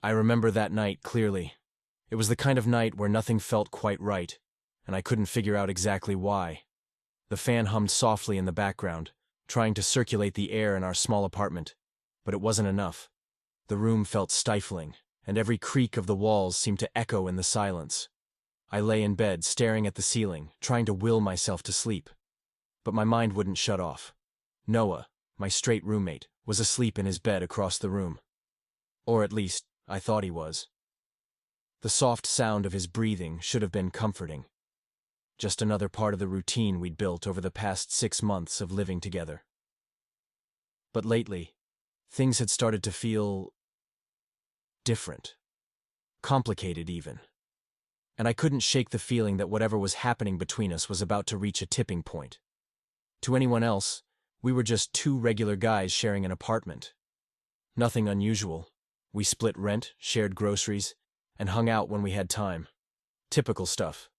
I remember that night clearly. It was the kind of night where nothing felt quite right, and I couldn't figure out exactly why. The fan hummed softly in the background, trying to circulate the air in our small apartment, but it wasn't enough. The room felt stifling, and every creak of the walls seemed to echo in the silence. I lay in bed, staring at the ceiling, trying to will myself to sleep. But my mind wouldn't shut off. Noah, my straight roommate, was asleep in his bed across the room. Or at least, I thought he was. The soft sound of his breathing should have been comforting. Just another part of the routine we'd built over the past 6 months of living together. But lately, things had started to feel different. Complicated, even. And I couldn't shake the feeling that whatever was happening between us was about to reach a tipping point. To anyone else, we were just two regular guys sharing an apartment. Nothing unusual. We split rent, shared groceries, and hung out when we had time. Typical stuff.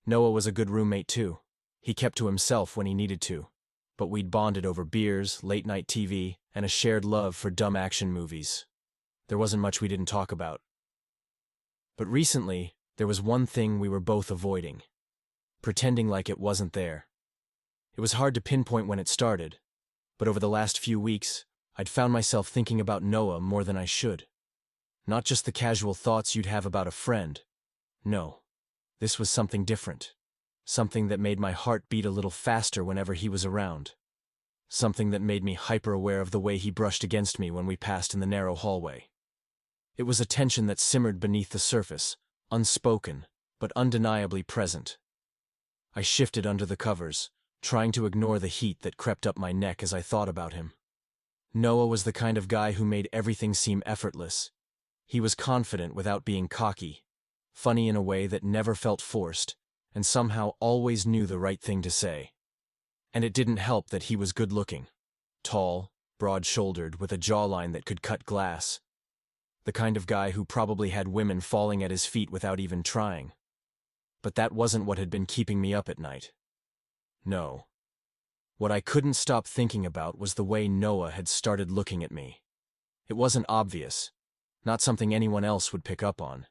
Noah was a good roommate too. He kept to himself when he needed to, but we'd bonded over beers, late-night TV, and a shared love for dumb action movies. There wasn't much we didn't talk about. But recently, there was one thing we were both avoiding. Pretending like it wasn't there. It was hard to pinpoint when it started, but over the last few weeks, I'd found myself thinking about Noah more than I should. Not just the casual thoughts you'd have about a friend. No, this was something different. Something that made my heart beat a little faster whenever he was around. Something that made me hyper-aware of the way he brushed against me when we passed in the narrow hallway. It was a tension that simmered beneath the surface, unspoken, but undeniably present. I shifted under the covers, trying to ignore the heat that crept up my neck as I thought about him. Noah was the kind of guy who made everything seem effortless. He was confident without being cocky, funny in a way that never felt forced, and somehow always knew the right thing to say. And it didn't help that he was good-looking. Tall, broad-shouldered, with a jawline that could cut glass. The kind of guy who probably had women falling at his feet without even trying. But that wasn't what had been keeping me up at night. No. What I couldn't stop thinking about was the way Noah had started looking at me. It wasn't obvious, not something anyone else would pick up on.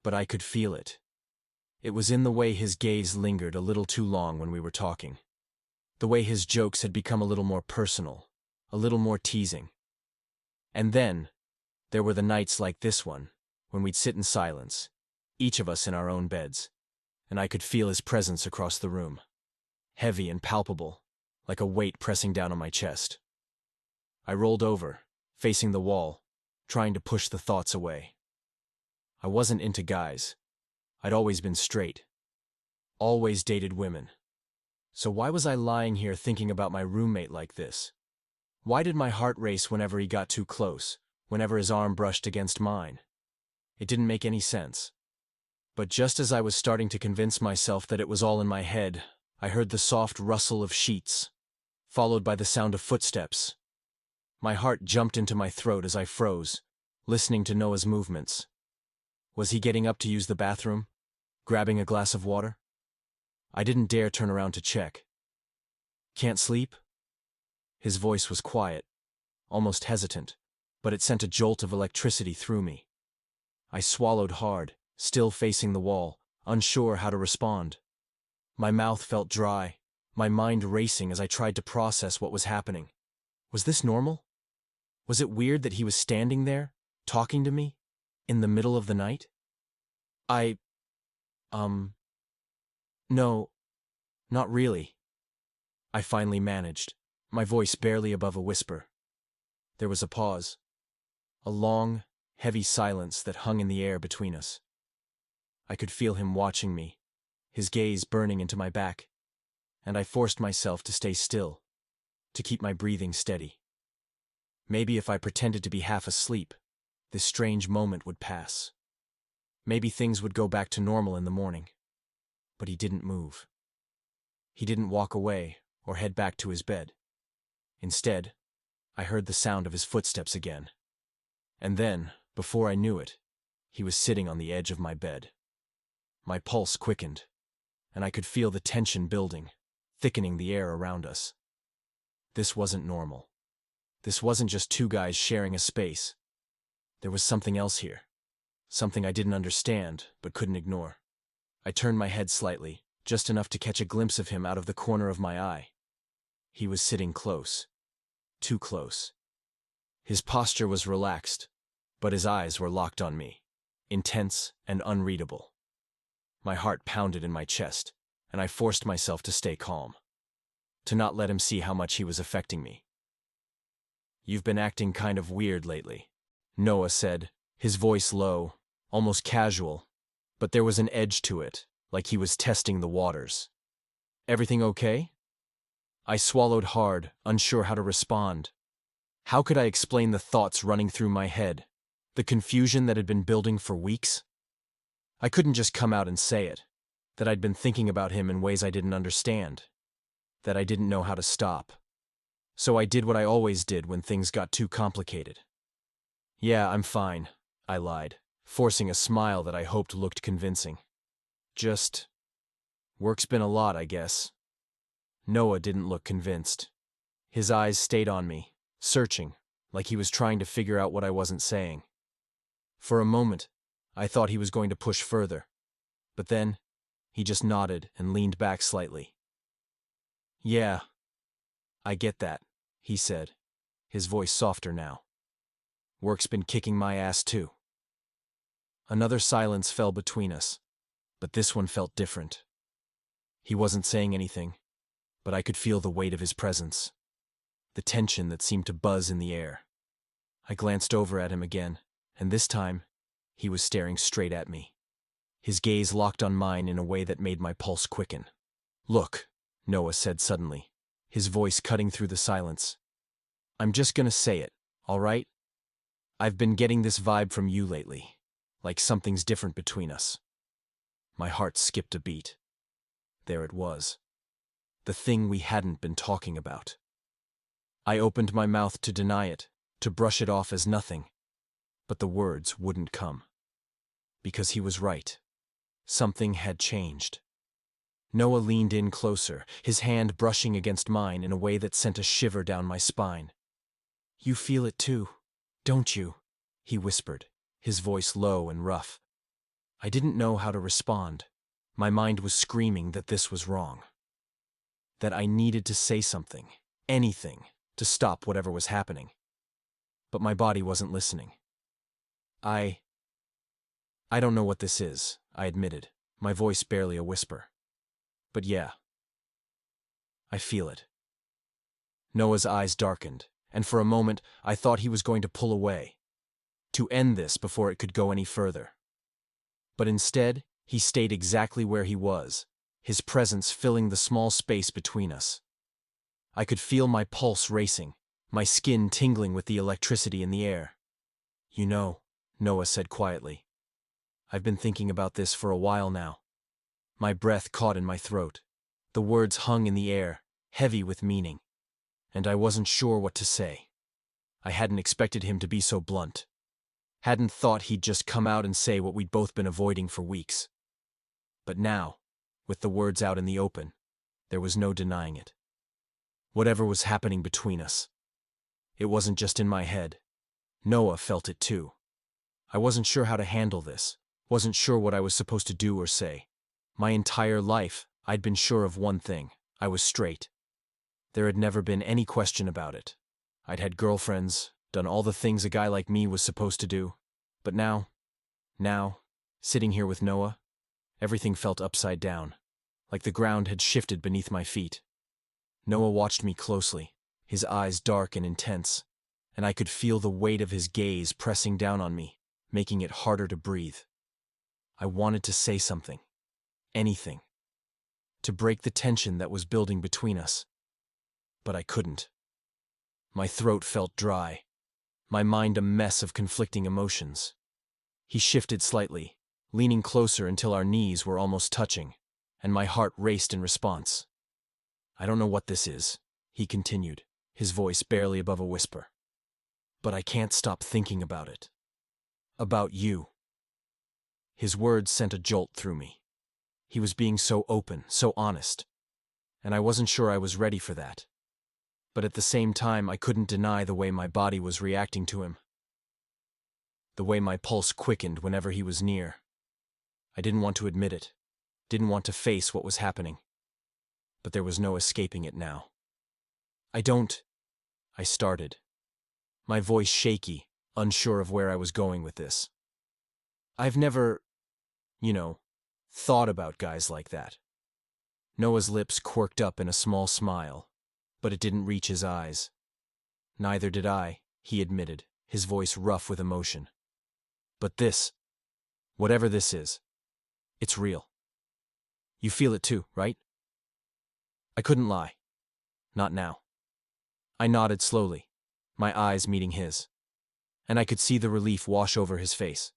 But I could feel it. It was in the way his gaze lingered a little too long when we were talking. The way his jokes had become a little more personal, a little more teasing. And then, there were the nights like this one, when we'd sit in silence, each of us in our own beds, and I could feel his presence across the room. Heavy and palpable, like a weight pressing down on my chest. I rolled over, facing the wall, trying to push the thoughts away. I wasn't into guys. I'd always been straight. Always dated women. So why was I lying here thinking about my roommate like this? Why did my heart race whenever he got too close, whenever his arm brushed against mine? It didn't make any sense. But just as I was starting to convince myself that it was all in my head, I heard the soft rustle of sheets, followed by the sound of footsteps. My heart jumped into my throat as I froze, listening to Noah's movements. Was he getting up to use the bathroom? Grabbing a glass of water? I didn't dare turn around to check. Can't sleep? His voice was quiet, almost hesitant, but it sent a jolt of electricity through me. I swallowed hard, still facing the wall, unsure how to respond. My mouth felt dry, my mind racing as I tried to process what was happening. Was this normal? Was it weird that he was standing there, talking to me, in the middle of the night? No, not really. I finally managed, my voice barely above a whisper. There was a pause. A long, heavy silence that hung in the air between us. I could feel him watching me, his gaze burning into my back, and I forced myself to stay still, to keep my breathing steady. Maybe if I pretended to be half asleep, this strange moment would pass. Maybe things would go back to normal in the morning. But he didn't move. He didn't walk away or head back to his bed. Instead, I heard the sound of his footsteps again. And then, before I knew it, he was sitting on the edge of my bed. My pulse quickened, and I could feel the tension building, thickening the air around us. This wasn't normal. This wasn't just two guys sharing a space. There was something else here. Something I didn't understand, but couldn't ignore. I turned my head slightly, just enough to catch a glimpse of him out of the corner of my eye. He was sitting close. Too close. His posture was relaxed, but his eyes were locked on me, intense and unreadable. My heart pounded in my chest, and I forced myself to stay calm, to not let him see how much he was affecting me. "You've been acting kind of weird lately," Noah said, his voice low, almost casual, but there was an edge to it, like he was testing the waters. "Everything okay?" I swallowed hard, unsure how to respond. How could I explain the thoughts running through my head, the confusion that had been building for weeks? I couldn't just come out and say it, that I'd been thinking about him in ways I didn't understand, that I didn't know how to stop. So I did what I always did when things got too complicated. "Yeah, I'm fine," I lied, forcing a smile that I hoped looked convincing. "Just, work's been a lot, I guess." Noah didn't look convinced. His eyes stayed on me, searching, like he was trying to figure out what I wasn't saying. For a moment, I thought he was going to push further, but then he just nodded and leaned back slightly. "Yeah, I get that," he said, his voice softer now. "Work's been kicking my ass too." Another silence fell between us, but this one felt different. He wasn't saying anything, but I could feel the weight of his presence, the tension that seemed to buzz in the air. I glanced over at him again, and this time, he was staring straight at me. His gaze locked on mine in a way that made my pulse quicken. "Look," Noah said suddenly, his voice cutting through the silence. "I'm just gonna say it, all right? I've been getting this vibe from you lately, like something's different between us." My heart skipped a beat. There it was. The thing we hadn't been talking about. I opened my mouth to deny it, to brush it off as nothing, but the words wouldn't come. Because he was right. Something had changed. Noah leaned in closer, his hand brushing against mine in a way that sent a shiver down my spine. "You feel it too, don't you?" he whispered, his voice low and rough. I didn't know how to respond. My mind was screaming that this was wrong. That I needed to say something, anything, to stop whatever was happening. But my body wasn't listening. I don't know what this is," I admitted, my voice barely a whisper. "But yeah, I feel it." Noah's eyes darkened, and for a moment I thought he was going to pull away, to end this before it could go any further. But instead, he stayed exactly where he was, his presence filling the small space between us. I could feel my pulse racing, my skin tingling with the electricity in the air. "You know," Noah said quietly, "I've been thinking about this for a while now." My breath caught in my throat. The words hung in the air, heavy with meaning, and I wasn't sure what to say. I hadn't expected him to be so blunt. Hadn't thought he'd just come out and say what we'd both been avoiding for weeks. But now, with the words out in the open, there was no denying it. Whatever was happening between us, it wasn't just in my head. Noah felt it too. I wasn't sure how to handle this, wasn't sure what I was supposed to do or say. My entire life, I'd been sure of one thing: I was straight. There had never been any question about it. I'd had girlfriends, done all the things a guy like me was supposed to do. But now, sitting here with Noah, everything felt upside down, like the ground had shifted beneath my feet. Noah watched me closely, his eyes dark and intense, and I could feel the weight of his gaze pressing down on me, making it harder to breathe. I wanted to say something, anything, to break the tension that was building between us. But I couldn't. My throat felt dry, my mind a mess of conflicting emotions. He shifted slightly, leaning closer until our knees were almost touching, and my heart raced in response. "I don't know what this is," he continued, his voice barely above a whisper. "But I can't stop thinking about it. About you." His words sent a jolt through me. He was being so open, so honest, and I wasn't sure I was ready for that. But at the same time, I couldn't deny the way my body was reacting to him. the way my pulse quickened whenever he was near. I didn't want to admit it, didn't want to face what was happening. But there was no escaping it now. I started, my voice shaky, unsure of where I was going with this. I've never, thought about guys like that. Noah's lips quirked up in a small smile, but it didn't reach his eyes. Neither did I, he admitted, his voice rough with emotion. But this, whatever this is, it's real. You feel it too, right? I couldn't lie. Not now. I nodded slowly, my eyes meeting his, and I could see the relief wash over his face,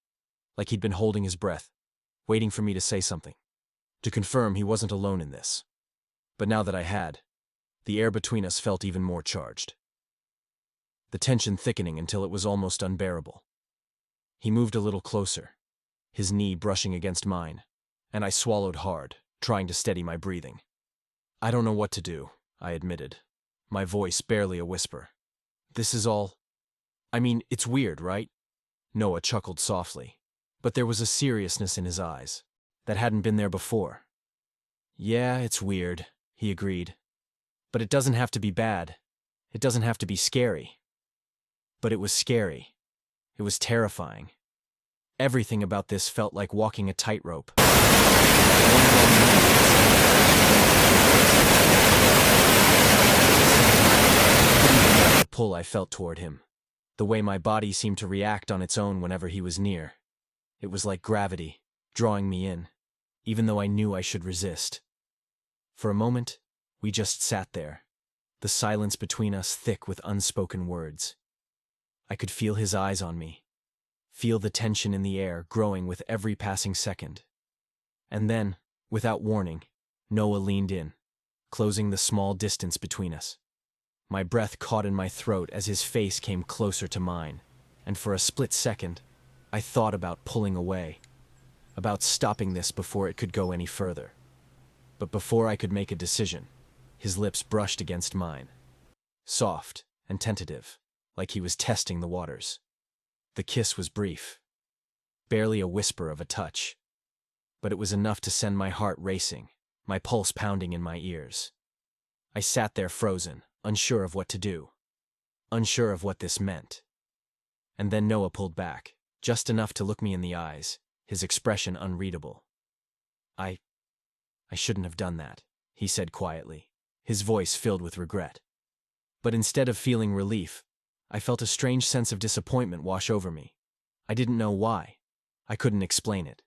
like he'd been holding his breath, waiting for me to say something, to confirm he wasn't alone in this. But now that I had, the air between us felt even more charged. The tension thickening until it was almost unbearable. He moved a little closer, his knee brushing against mine, and I swallowed hard, trying to steady my breathing. I don't know what to do, I admitted, my voice barely a whisper. This is all... it's weird, right? Noah chuckled softly, but there was a seriousness in his eyes that hadn't been there before. Yeah, it's weird, he agreed. But it doesn't have to be bad. It doesn't have to be scary. But it was scary. It was terrifying. Everything about this felt like walking a tightrope. The pull I felt toward him, the way my body seemed to react on its own whenever he was near. It was like gravity, drawing me in, even though I knew I should resist. For a moment, we just sat there, the silence between us thick with unspoken words. I could feel his eyes on me, feel the tension in the air growing with every passing second. And then, without warning, Noah leaned in, closing the small distance between us. My breath caught in my throat as his face came closer to mine, and for a split second, I thought about pulling away, about stopping this before it could go any further. But before I could make a decision, his lips brushed against mine, soft and tentative, like he was testing the waters. The kiss was brief, barely a whisper of a touch, but it was enough to send my heart racing, my pulse pounding in my ears. I sat there frozen, unsure of what to do, unsure of what this meant. And then Noah pulled back, just enough to look me in the eyes, his expression unreadable. I shouldn't have done that, he said quietly, his voice filled with regret. But instead of feeling relief, I felt a strange sense of disappointment wash over me. I didn't know why. I couldn't explain it.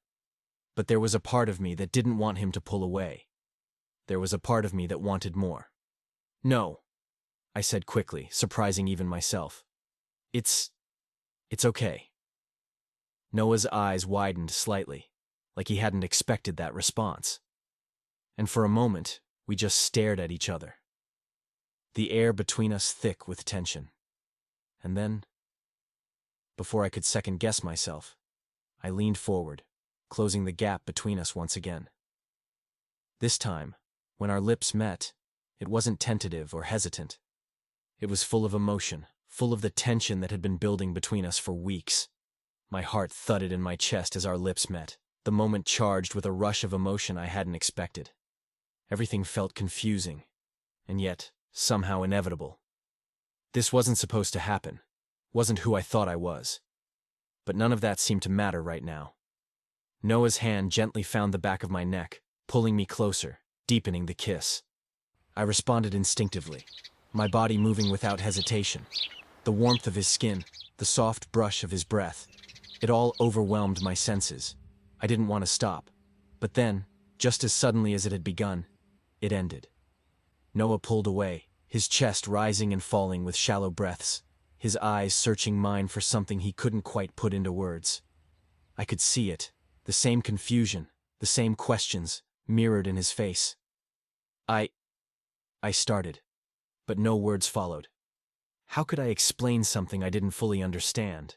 But there was a part of me that didn't want him to pull away. There was a part of me that wanted more. No, I said quickly, surprising even myself. It's okay. Noah's eyes widened slightly, like he hadn't expected that response. And for a moment, we just stared at each other. The air between us thick with tension. And then, before I could second-guess myself, I leaned forward, closing the gap between us once again. This time, when our lips met, it wasn't tentative or hesitant. It was full of emotion, full of the tension that had been building between us for weeks. My heart thudded in my chest as our lips met, the moment charged with a rush of emotion I hadn't expected. Everything felt confusing, and yet somehow inevitable. This wasn't supposed to happen, wasn't who I thought I was. But none of that seemed to matter right now. Noah's hand gently found the back of my neck, pulling me closer, deepening the kiss. I responded instinctively, my body moving without hesitation. The warmth of his skin, the soft brush of his breath, it all overwhelmed my senses. I didn't want to stop. But then, just as suddenly as it had begun, it ended. Noah pulled away, his chest rising and falling with shallow breaths, his eyes searching mine for something he couldn't quite put into words. I could see it, the same confusion, the same questions, mirrored in his face. I started, but no words followed. How could I explain something I didn't fully understand?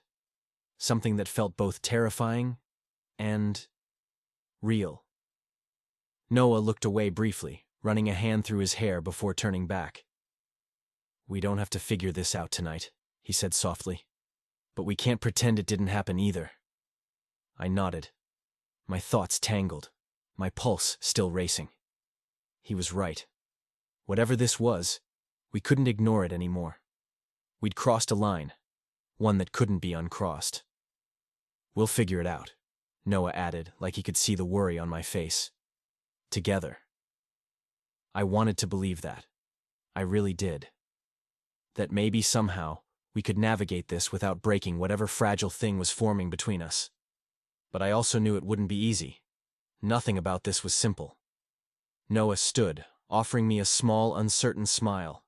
Something that felt both terrifying and real. Noah looked away briefly, running a hand through his hair before turning back. "We don't have to figure this out tonight," he said softly. But we can't pretend it didn't happen either. I nodded. My thoughts tangled, my pulse still racing. He was right. Whatever this was, we couldn't ignore it anymore. We'd crossed a line, one that couldn't be uncrossed. We'll figure it out, Noah added, like he could see the worry on my face. Together. I wanted to believe that. I really did. That maybe somehow we could navigate this without breaking whatever fragile thing was forming between us. But I also knew it wouldn't be easy. Nothing about this was simple. Noah stood, offering me a small, uncertain smile.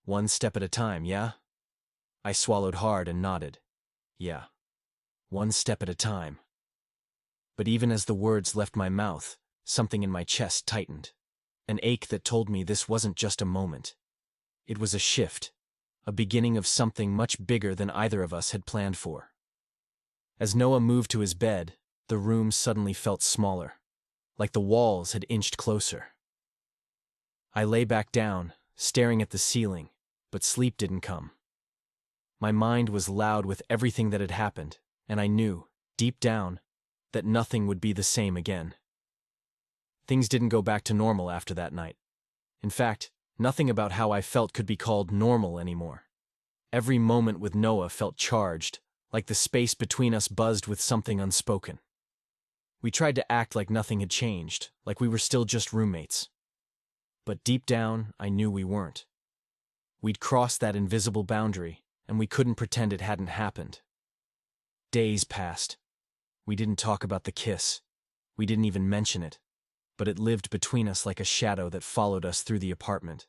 One step at a time, yeah? I swallowed hard and nodded. Yeah. One step at a time. But even as the words left my mouth, something in my chest tightened. An ache that told me this wasn't just a moment. It was a shift, a beginning of something much bigger than either of us had planned for. As Noah moved to his bed, the room suddenly felt smaller, like the walls had inched closer. I lay back down, staring at the ceiling, but sleep didn't come. My mind was loud with everything that had happened, and I knew, deep down, that nothing would be the same again. Things didn't go back to normal after that night. In fact, nothing about how I felt could be called normal anymore. Every moment with Noah felt charged, like the space between us buzzed with something unspoken. We tried to act like nothing had changed, like we were still just roommates. But deep down, I knew we weren't. We'd crossed that invisible boundary, and we couldn't pretend it hadn't happened. Days passed. We didn't talk about the kiss. We didn't even mention it. But it lived between us like a shadow that followed us through the apartment.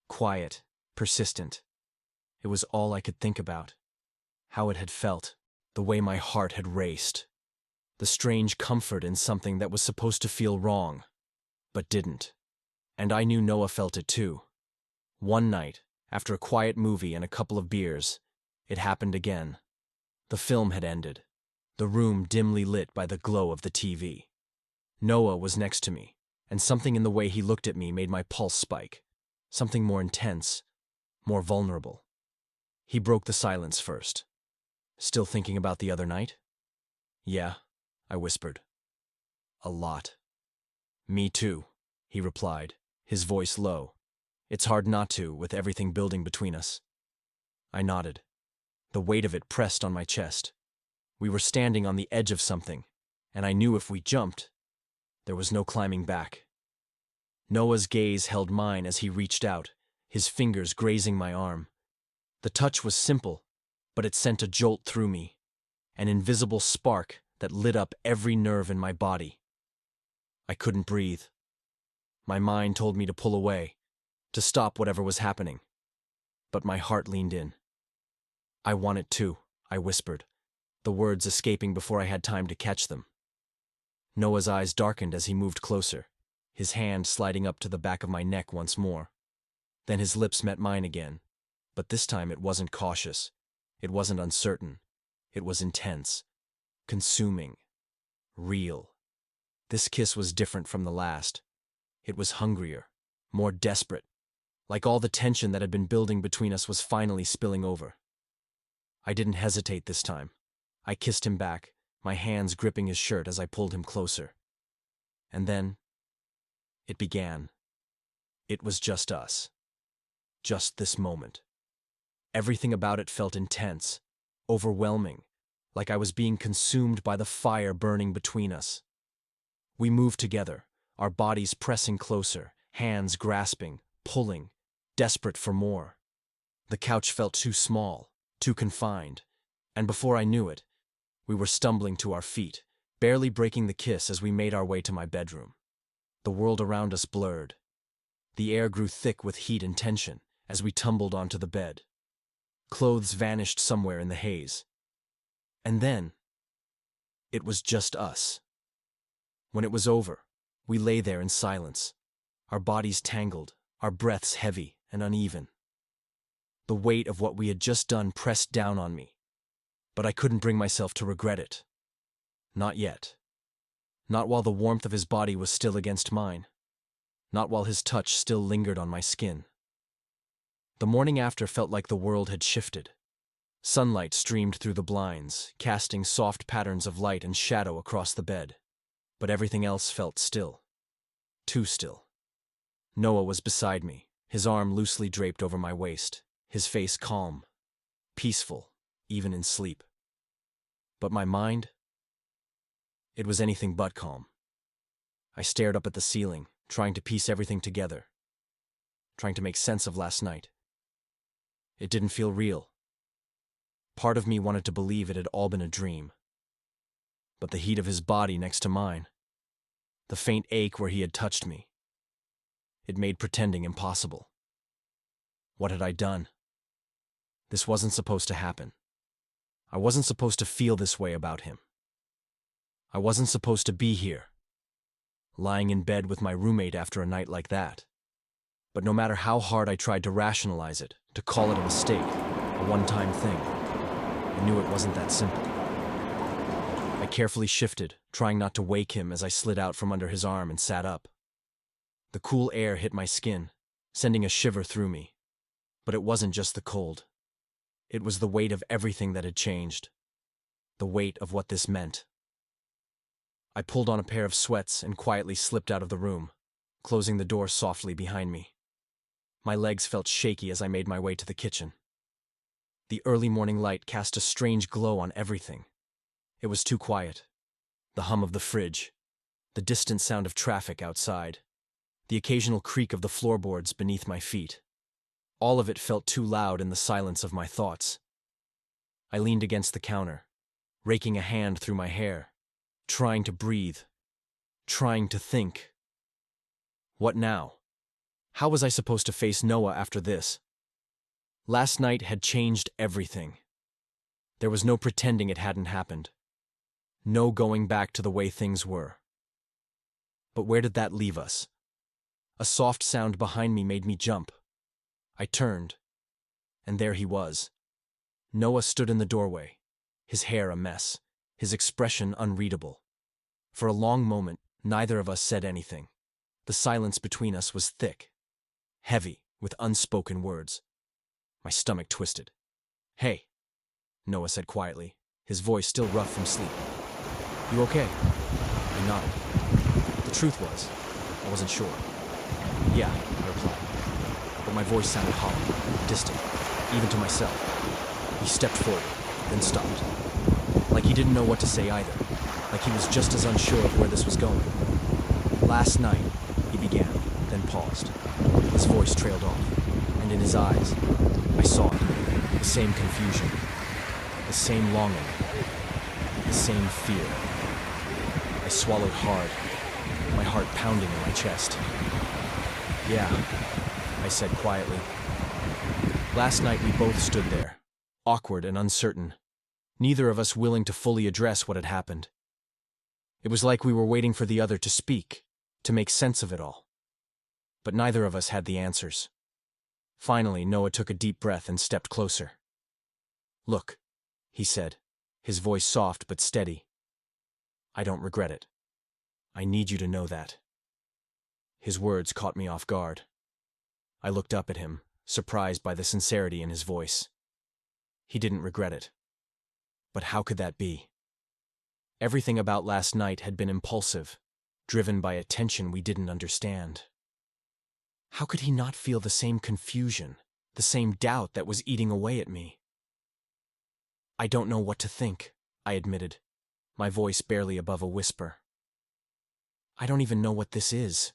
Quiet, persistent. It was all I could think about. How it had felt, the way my heart had raced. The strange comfort in something that was supposed to feel wrong, but didn't. And I knew Noah felt it too. One night, after a quiet movie and a couple of beers, it happened again. The film had ended, the room dimly lit by the glow of the TV. Noah was next to me, and something in the way he looked at me made my pulse spike. Something more intense, more vulnerable. He broke the silence first. Still thinking about the other night? Yeah, I whispered. A lot. Me too, he replied, his voice low. It's hard not to, with everything building between us. I nodded. The weight of it pressed on my chest. We were standing on the edge of something, and I knew if we jumped, there was no climbing back. Noah's gaze held mine as he reached out, his fingers grazing my arm. The touch was simple, but it sent a jolt through me, an invisible spark that lit up every nerve in my body. I couldn't breathe. My mind told me to pull away, to stop whatever was happening. But my heart leaned in. I want it too, I whispered, the words escaping before I had time to catch them. Noah's eyes darkened as he moved closer, his hand sliding up to the back of my neck once more. Then his lips met mine again, but this time it wasn't cautious. It wasn't uncertain. It was intense, consuming, real. This kiss was different from the last. It was hungrier, more desperate, like all the tension that had been building between us was finally spilling over. I didn't hesitate this time. I kissed him back, my hands gripping his shirt as I pulled him closer. And then, it began. It was just us. Just this moment. Everything about it felt intense, overwhelming, like I was being consumed by the fire burning between us. We moved together, our bodies pressing closer, hands grasping, pulling, desperate for more. The couch felt too small, too confined, and before I knew it, we were stumbling to our feet, barely breaking the kiss as we made our way to my bedroom. The world around us blurred. The air grew thick with heat and tension as we tumbled onto the bed. Clothes vanished somewhere in the haze. And then, it was just us. When it was over, we lay there in silence, our bodies tangled, our breaths heavy and uneven. The weight of what we had just done pressed down on me, but I couldn't bring myself to regret it. Not yet. Not while the warmth of his body was still against mine. Not while his touch still lingered on my skin. The morning after felt like the world had shifted. Sunlight streamed through the blinds, casting soft patterns of light and shadow across the bed. But everything else felt still. Too still. Noah was beside me, his arm loosely draped over my waist, his face calm, peaceful, even in sleep. But my mind? It was anything but calm. I stared up at the ceiling, trying to piece everything together, trying to make sense of last night. It didn't feel real. Part of me wanted to believe it had all been a dream. But the heat of his body next to mine, the faint ache where he had touched me, it made pretending impossible. What had I done? This wasn't supposed to happen. I wasn't supposed to feel this way about him. I wasn't supposed to be here, lying in bed with my roommate after a night like that. But no matter how hard I tried to rationalize it, to call it a mistake, a one-time thing, I knew it wasn't that simple. I carefully shifted, trying not to wake him as I slid out from under his arm and sat up. The cool air hit my skin, sending a shiver through me. But it wasn't just the cold. It was the weight of everything that had changed. The weight of what this meant. I pulled on a pair of sweats and quietly slipped out of the room, closing the door softly behind me. My legs felt shaky as I made my way to the kitchen. The early morning light cast a strange glow on everything. It was too quiet. The hum of the fridge, the distant sound of traffic outside, the occasional creak of the floorboards beneath my feet. All of it felt too loud in the silence of my thoughts. I leaned against the counter, raking a hand through my hair, trying to breathe, trying to think. What now? How was I supposed to face Noah after this? Last night had changed everything. There was no pretending it hadn't happened. No going back to the way things were. But where did that leave us? A soft sound behind me made me jump. I turned, and there he was. Noah stood in the doorway, his hair a mess, his expression unreadable. For a long moment, neither of us said anything. The silence between us was thick, heavy, with unspoken words. My stomach twisted. "Hey," Noah said quietly, his voice still rough from sleep. "You okay?" I nodded. The truth was, I wasn't sure. "Yeah," I replied, but my voice sounded hollow, distant, even to myself. He stepped forward, then stopped. Like he didn't know what to say either, like he was just as unsure of where this was going. "Last night," he began, then paused. His voice trailed off, and in his eyes, I saw it, the same confusion, the same longing, the same fear. I swallowed hard, my heart pounding in my chest. "Yeah," I said quietly. Last night we both stood there, awkward and uncertain, neither of us willing to fully address what had happened. It was like we were waiting for the other to speak, to make sense of it all. But neither of us had the answers. Finally, Noah took a deep breath and stepped closer. "Look," he said, his voice soft but steady. "I don't regret it. I need you to know that." His words caught me off guard. I looked up at him, surprised by the sincerity in his voice. He didn't regret it. But how could that be? Everything about last night had been impulsive, driven by a tension we didn't understand. How could he not feel the same confusion, the same doubt that was eating away at me? "I don't know what to think," I admitted, my voice barely above a whisper. "I don't even know what this is."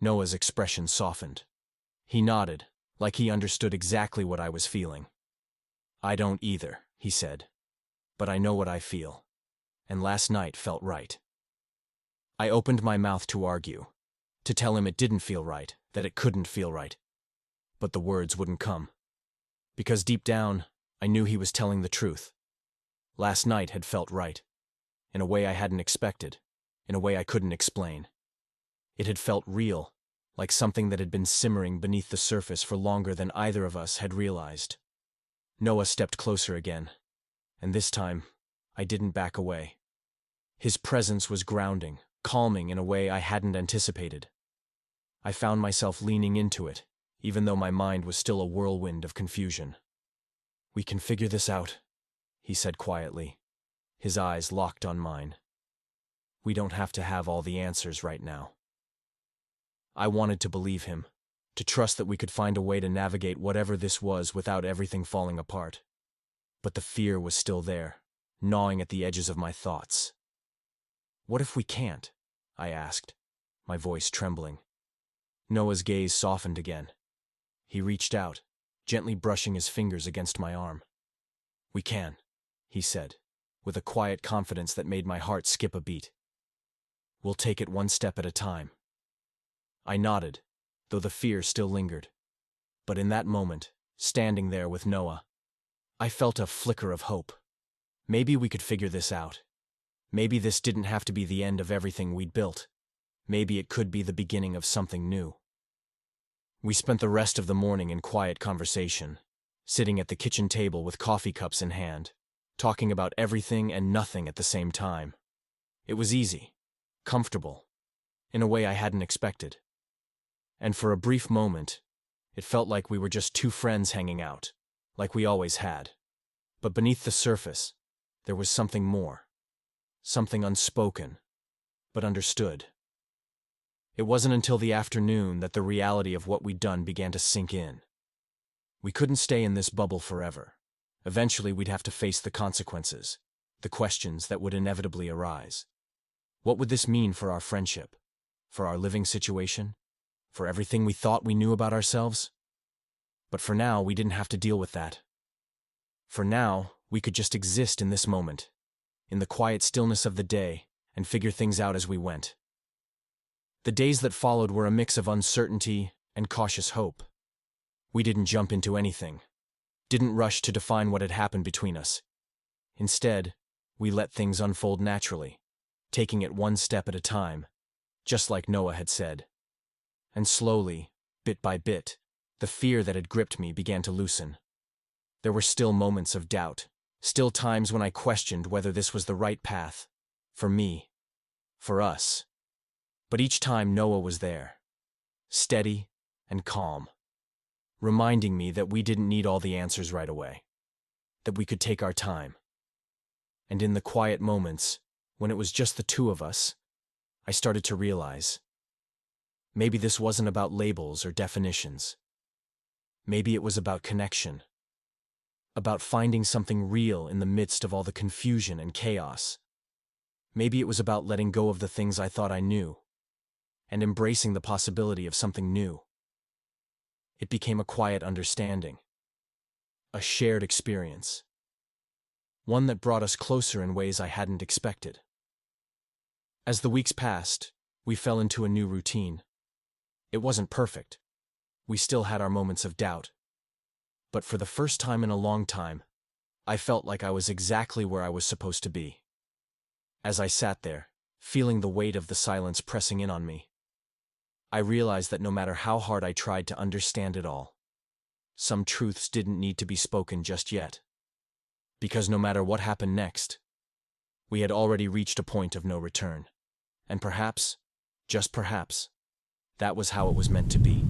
Noah's expression softened. He nodded, like he understood exactly what I was feeling. "I don't either," he said, "but I know what I feel, and last night felt right." I opened my mouth to argue, to tell him it didn't feel right, that it couldn't feel right. But the words wouldn't come. Because deep down, I knew he was telling the truth. Last night had felt right, in a way I hadn't expected, in a way I couldn't explain. It had felt real, like something that had been simmering beneath the surface for longer than either of us had realized. Noah stepped closer again, and this time, I didn't back away. His presence was grounding, calming in a way I hadn't anticipated. I found myself leaning into it, even though my mind was still a whirlwind of confusion. "We can figure this out," he said quietly, his eyes locked on mine. "We don't have to have all the answers right now." I wanted to believe him, to trust that we could find a way to navigate whatever this was without everything falling apart. But the fear was still there, gnawing at the edges of my thoughts. "What if we can't?" I asked, my voice trembling. Noah's gaze softened again. He reached out, gently brushing his fingers against my arm. "We can," he said, with a quiet confidence that made my heart skip a beat. "We'll take it one step at a time." I nodded, though the fear still lingered. But in that moment, standing there with Noah, I felt a flicker of hope. Maybe we could figure this out. Maybe this didn't have to be the end of everything we'd built. Maybe it could be the beginning of something new. We spent the rest of the morning in quiet conversation, sitting at the kitchen table with coffee cups in hand, talking about everything and nothing at the same time. It was easy, comfortable, in a way I hadn't expected. And for a brief moment, it felt like we were just two friends hanging out, like we always had. But beneath the surface, there was something more. Something unspoken, but understood. It wasn't until the afternoon that the reality of what we'd done began to sink in. We couldn't stay in this bubble forever. Eventually we'd have to face the consequences, the questions that would inevitably arise. What would this mean for our friendship? For our living situation? For everything we thought we knew about ourselves? But for now, we didn't have to deal with that. For now, we could just exist in this moment, in the quiet stillness of the day, and figure things out as we went. The days that followed were a mix of uncertainty and cautious hope. We didn't jump into anything, didn't rush to define what had happened between us. Instead, we let things unfold naturally, taking it one step at a time, just like Noah had said. And slowly, bit by bit, the fear that had gripped me began to loosen. There were still moments of doubt, still times when I questioned whether this was the right path, for me, for us. But each time Noah was there, steady and calm, reminding me that we didn't need all the answers right away, that we could take our time. And in the quiet moments, when it was just the two of us, I started to realize, maybe this wasn't about labels or definitions. Maybe it was about connection, about finding something real in the midst of all the confusion and chaos. Maybe it was about letting go of the things I thought I knew, and embracing the possibility of something new. It became a quiet understanding, a shared experience, one that brought us closer in ways I hadn't expected. As the weeks passed, we fell into a new routine. It wasn't perfect. We still had our moments of doubt. But for the first time in a long time, I felt like I was exactly where I was supposed to be. As I sat there, feeling the weight of the silence pressing in on me, I realized that no matter how hard I tried to understand it all, some truths didn't need to be spoken just yet. Because no matter what happened next, we had already reached a point of no return. And perhaps, just perhaps, that was how it was meant to be.